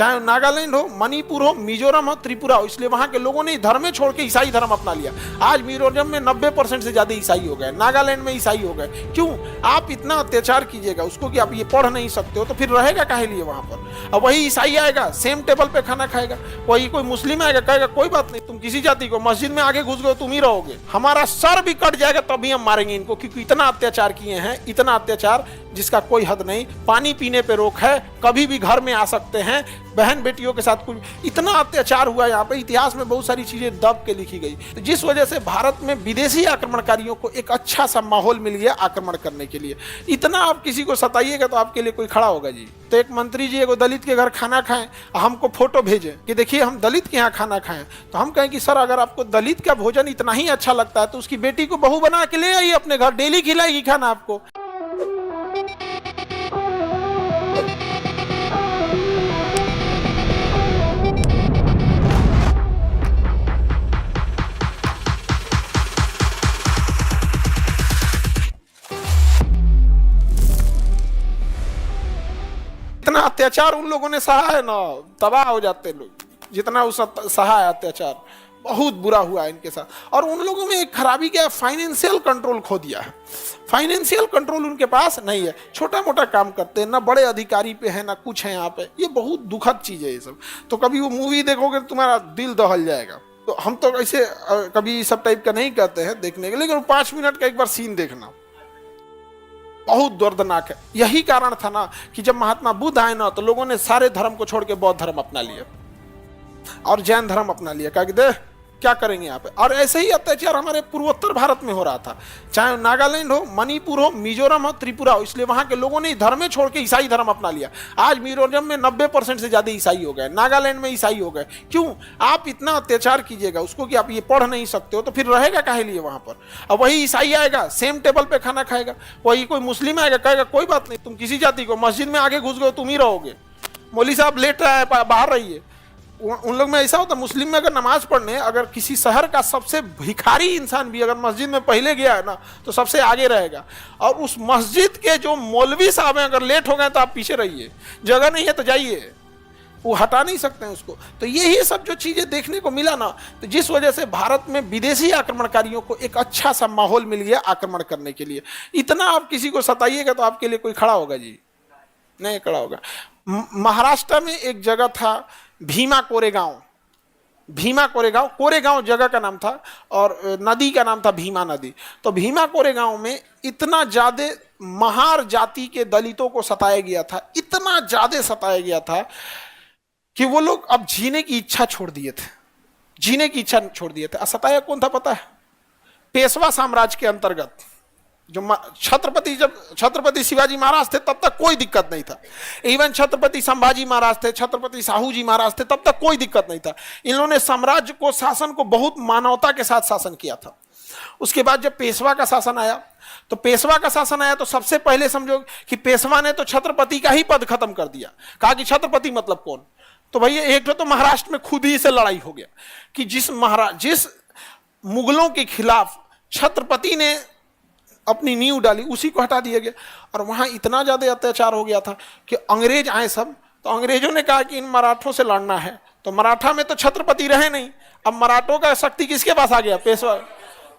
चाहे नागालैंड हो, मणिपुर हो, मिजोरम हो, त्रिपुरा हो, इसलिए वहां के लोगों ने धर्म छोड़ के ईसाई धर्म अपना लिया। आज मिजोरम में 90% से ज्यादा ईसाई हो गए, नागालैंड में ईसाई हो गए। क्यों? आप इतना अत्याचार कीजिएगा उसको कि आप ये पढ़ नहीं सकते हो, तो फिर रहेगा काहे लिए वहां पर? अब वही ईसाई आएगा सेम टेबल पे खाना खाएगा, वही कोई मुस्लिम आएगा कहेगा कोई बात नहीं, तुम किसी जाति को, मस्जिद में आगे घुस गए तुम ही रहोगे, हमारा सर भी कट जाएगा तभी हम मारेंगे इनको, क्योंकि इतना अत्याचार किए हैं, इतना अत्याचार जिसका कोई हद नहीं। पानी पीने पे रोक है, कभी भी घर में आ सकते हैं, बहन बेटियों के साथ कुछ, इतना अत्याचार हुआ यहाँ पे। इतिहास में बहुत सारी चीजें दब के लिखी गई, तो जिस वजह से भारत में विदेशी आक्रमणकारियों को एक अच्छा सा माहौल मिल गया आक्रमण करने के लिए। इतना आप किसी को सताइएगा तो आपके लिए कोई खड़ा होगा जी। तो एक मंत्री जी एगो दलित के घर खाना खाएं, हमको फोटो भेजें कि देखिए हम दलित के यहाँ खाना खाएं, तो हम कहें कि सर अगर आपको दलित का भोजन इतना ही अच्छा लगता है तो उसकी बेटी को बहू बना के ले आइए अपने घर, डेली खिलाएगी खाना आपको। इतना अत्याचार उन लोगों ने सहा है ना, तबाह हो जाते लोग, जितना उस सहा है अत्याचार, बहुत बुरा हुआ है इनके साथ। और उन लोगों में एक खराबी क्या है, फाइनेंशियल कंट्रोल खो दिया है। फाइनेंशियल कंट्रोल उनके पास नहीं है, छोटा मोटा काम करते हैं, ना बड़े अधिकारी पे है ना कुछ है यहाँ पे। ये बहुत दुखद चीज है ये सब। तो कभी वो मूवी देखोगे तो तुम्हारा दिल दहल जाएगा। तो हम तो ऐसे कभी सब टाइप का नहीं कहते हैं देखने के, लेकिन 5 मिनट का एक बार सीन देखना, बहुत दर्दनाक है। यही कारण था ना कि जब महात्मा बुद्ध आए ना तो लोगों ने सारे धर्म को छोड़ के बौद्ध धर्म अपना लिया और जैन धर्म अपना लिया, कहा कि देख क्या करेंगे यहाँ पे। और ऐसे ही अत्याचार हमारे पूर्वोत्तर भारत में हो रहा था, चाहे नागालैंड हो, मणिपुर हो, मिजोरम हो, त्रिपुरा हो, इसलिए वहां के लोगों ने धर्म छोड़ के ईसाई धर्म अपना लिया। आज मिजोरम में 90% से ज्यादा ईसाई हो गए, नागालैंड में ईसाई हो गए। क्यों? आप इतना अत्याचार कीजिएगा उसको कि आप ये पढ़ नहीं सकते हो, तो फिर रहेगा काहे लिए वहां पर? अब वही ईसाई आएगा सेम टेबल पे खाना खाएगा, वही कोई मुस्लिम आएगा कहेगा कोई बात नहीं, तुम किसी जाति को, मस्जिद में आगे घुस गए तुम ही रहोगे, मौलवी साहब लेट रहा है बाहर रहिए। उन लोग में ऐसा होता, मुस्लिम में अगर नमाज पढ़ने अगर किसी शहर का सबसे भिखारी इंसान भी अगर मस्जिद में पहले गया है ना तो सबसे आगे रहेगा, और उस मस्जिद के जो मौलवी साहब हैं अगर लेट हो गए तो आप पीछे रहिए, जगह नहीं है तो जाइए, वो हटा नहीं सकते हैं उसको। तो यही सब जो चीजें देखने को मिला ना, तो जिस वजह से भारत में विदेशी आक्रमणकारियों को एक अच्छा सा माहौल मिल गया आक्रमण करने के लिए। इतना आप किसी को सताइएगा तो आपके लिए कोई खड़ा होगा जी? नहीं खड़ा होगा। महाराष्ट्र में एक जगह था भीमा कोरेगांव, भीमा कोरेगांव, कोरेगांव जगह का नाम था और नदी का नाम था भीमा नदी। तो भीमा कोरेगांव में इतना ज्यादा महार जाति के दलितों को सताया गया था, इतना ज्यादा सताया गया था कि वो लोग अब जीने की इच्छा छोड़ दिए थे, जीने की इच्छा छोड़ दिए थे। सताया कौन था पता है? पेशवा साम्राज्य के अंतर्गत जो जब छत्रपति शिवाजी महाराज थे तब तक कोई दिक्कत नहीं था, इवन छत्रपति संभाजी महाराज थे, छत्रपति साहू जी महाराज थे, तब तक कोई दिक्कत नहीं था। इन्होंने साम्राज्य को, शासन को बहुत मानवता के साथ शासन किया था। उसके बाद जब पेशवा का शासन आया तो सबसे पहले समझो कि पेशवा ने तो छत्रपति का ही पद खत्म कर दिया, कहा कि छत्रपति मतलब कौन? तो भैया एक तो महाराष्ट्र में खुद ही से लड़ाई हो गया कि जिस मुगलों के खिलाफ छत्रपति ने अपनी नींव डाली उसी को हटा दिया गया। और वहां इतना ज्यादा अत्याचार हो गया था कि अंग्रेज आए सब, तो अंग्रेजों ने कहा कि इन मराठों से लड़ना है, तो मराठा में तो छत्रपति रहे नहीं, अब मराठों का शक्ति किसके पास आ गया? पेशवा।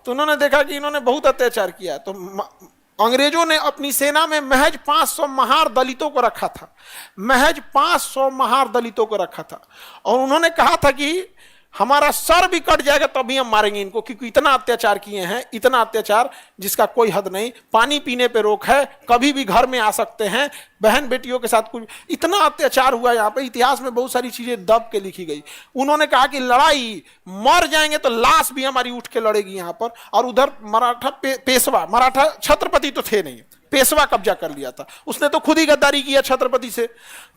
तो उन्होंने देखा कि इन्होंने बहुत अत्याचार किया, तो अंग्रेजों ने अपनी सेना में महज 500 महार दलितों को रखा था, महज 500 महार दलितों को रखा था। और उन्होंने कहा था कि हमारा सर भी कट जाएगा तभी हम मारेंगे इनको, क्योंकि इतना अत्याचार किए हैं, इतना अत्याचार जिसका कोई हद नहीं। पानी पीने पे रोक है, कभी भी घर में आ सकते हैं, बहन बेटियों के साथ कुछ, इतना अत्याचार हुआ यहाँ पे। इतिहास में बहुत सारी चीजें दब के लिखी गई। उन्होंने कहा कि लड़ाई, मर जाएंगे तो लाश भी हमारी उठ के लड़ेगी यहाँ पर। और उधर मराठा पेशवा, मराठा छत्रपति तो थे नहीं, पेशवा कब्जा कर लिया था, उसने तो खुद ही गद्दारी किया छत्रपति से।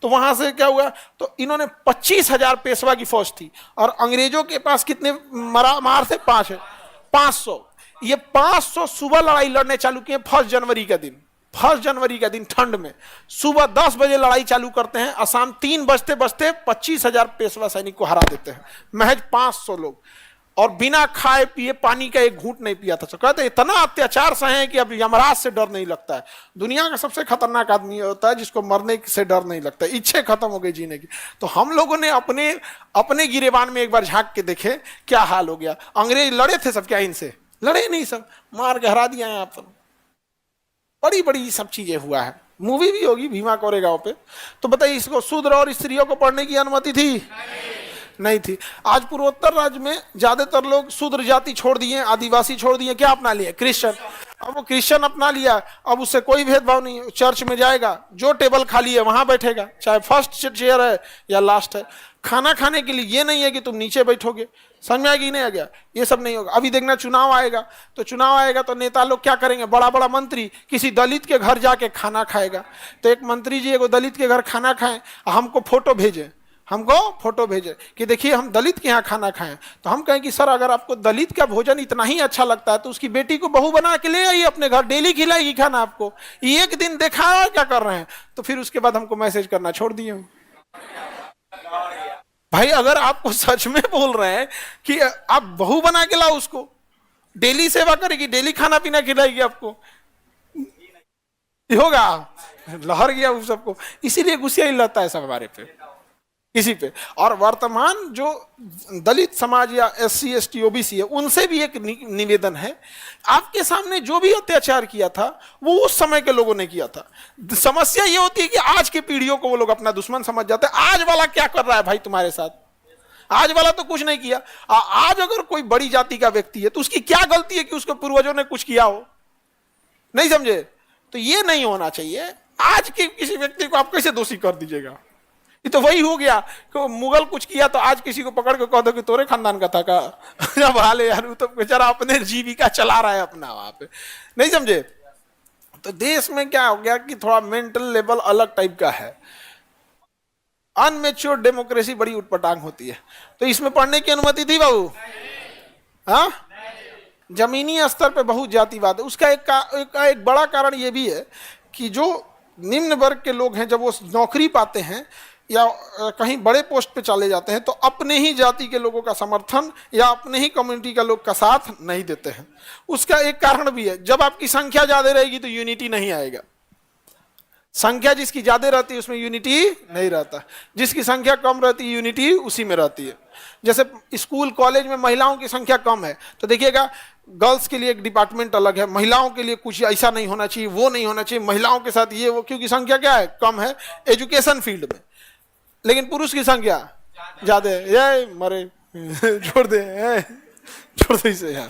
तो वहां से क्या हुआ, तो इन्होंने 25,000 पेशवा की फौज थी और अंग्रेजों के पास कितने मार थे? 500। ये 500 सुबह लड़ाई लड़ने चालू किए 1 जनवरी का दिन, 1 जनवरी का दिन ठंड में सुबह 10 बजे लड़ाई चालू करते हैं और शाम 3 बजते बजते 25,000 पेशवा सैनिक को हरा देते हैं, महज 500 लोग। और बिना खाए पिए पानी का एक घूंट नहीं पिया था। तो कहते इतना अत्याचार सहे हैं कि अब यमराज से डर नहीं लगता है। दुनिया का सबसे खतरनाक आदमी होता है जिसको मरने से डर नहीं लगता, इच्छे खत्म हो गई जीने की। तो हम लोगों ने अपने अपने गिरेबान में एक बार झांक के देखे क्या हाल हो गया। अंग्रेज लड़े थे सब क्या इनसे? लड़े नहीं, सब मार के हरा दिया यहाँ पर। बड़ी बड़ी सब चीजें हुआ है, मूवी भी होगी भीमा कोरेगांव पे। तो बताइए, इसको शूद्र और स्त्रियों को पढ़ने की अनुमति थी? नहीं थी। आज पूर्वोत्तर राज्य में ज्यादातर लोग शूद्र जाति छोड़ दिए, आदिवासी छोड़ दिए, क्या अपना लिए? क्रिश्चियन। अब वो क्रिश्चियन अपना लिया, अब उससे कोई भेदभाव नहीं। चर्च में जाएगा, जो टेबल खाली है वहां बैठेगा, चाहे फर्स्ट चेयर है या लास्ट है। खाना खाने के लिए ये नहीं है कि तुम नीचे बैठोगे। समझ में आ गई नहीं आ गया? ये सब नहीं होगा। अभी देखना चुनाव आएगा, तो चुनाव आएगा तो नेता लोग क्या करेंगे? बड़ा बड़ा मंत्री किसी दलित के घर जाके खाना खाएगा। तो एक मंत्री जी एगो दलित के घर खाना खाएं, हमको फोटो भेजे, हमको फोटो भेजे कि देखिए हम दलित के यहाँ खाना खाएं। तो हम कहें कि सर अगर आपको दलित का भोजन इतना ही अच्छा लगता है तो उसकी बेटी को बहू बना के ले आइए अपने घर, डेली खिलाएगी खाना आपको। एक दिन देखा क्या कर रहे हैं, तो फिर उसके बाद हमको मैसेज करना छोड़ दिए। भाई अगर आपको सच में बोल रहे हैं कि आप बहू बना के लाओ उसको, डेली सेवा करेगी, डेली खाना पीना खिलाएगी आपको, होगा? लहर गया उस सबको। इसीलिए गुस्सा ही लगता है सब हमारे पे, इसी पे। और वर्तमान जो दलित समाज या SC ST OBC है, उनसे भी एक निवेदन है, आपके सामने जो भी अत्याचार किया था वो उस समय के लोगों ने किया था। समस्या ये होती है कि आज की पीढ़ियों को वो लोग अपना दुश्मन समझ जाते हैं। आज वाला क्या कर रहा है भाई तुम्हारे साथ? आज वाला तो कुछ नहीं किया। आज अगर कोई बड़ी जाति का व्यक्ति है तो उसकी क्या गलती है कि उसके पूर्वजों ने कुछ किया हो? नहीं समझे? तो ये नहीं होना चाहिए। आज के किसी व्यक्ति को आप कैसे दोषी कर दीजिएगा? ये तो वही हो गया कि मुगल कुछ किया तो आज किसी को पकड़ के कह दो कि तोरे खानदान का था का। जब हाले यार, वो तो बेचारा अपने जीविका चला रहा है अपना वहां पे। नहीं समझे? तो देश में क्या हो गया कि थोड़ा मेंटल लेवल अलग टाइप का है। अनमेच्योर डेमोक्रेसी बड़ी उटपटांग होती है। तो इसमें पढ़ने की अनुमति थी बाबू? हाँ, जमीनी स्तर पे बहुत जातिवाद है। उसका एक बड़ा कारण ये भी है कि जो निम्न वर्ग के लोग हैं, जब वो नौकरी पाते हैं या कहीं बड़े पोस्ट पे चले जाते हैं तो अपने ही जाति के लोगों का समर्थन या अपने ही कम्युनिटी का लोग का साथ नहीं देते हैं। उसका एक कारण भी है, जब आपकी संख्या ज्यादा रहेगी तो यूनिटी नहीं आएगा। संख्या जिसकी ज्यादा रहती है उसमें यूनिटी नहीं रहता, जिसकी संख्या कम रहती है यूनिटी उसी में रहती है। जैसे स्कूल कॉलेज में महिलाओं की संख्या कम है तो देखिएगा गर्ल्स के लिए एक डिपार्टमेंट अलग है, महिलाओं के लिए कुछ ऐसा नहीं होना चाहिए, वो नहीं होना चाहिए, महिलाओं के साथ ये वो, क्योंकि संख्या क्या है? कम है एजुकेशन फील्ड में। लेकिन पुरुष की संख्या ज्यादा है। ये मरे छोड़ दे, छोड़ दे इसे यार।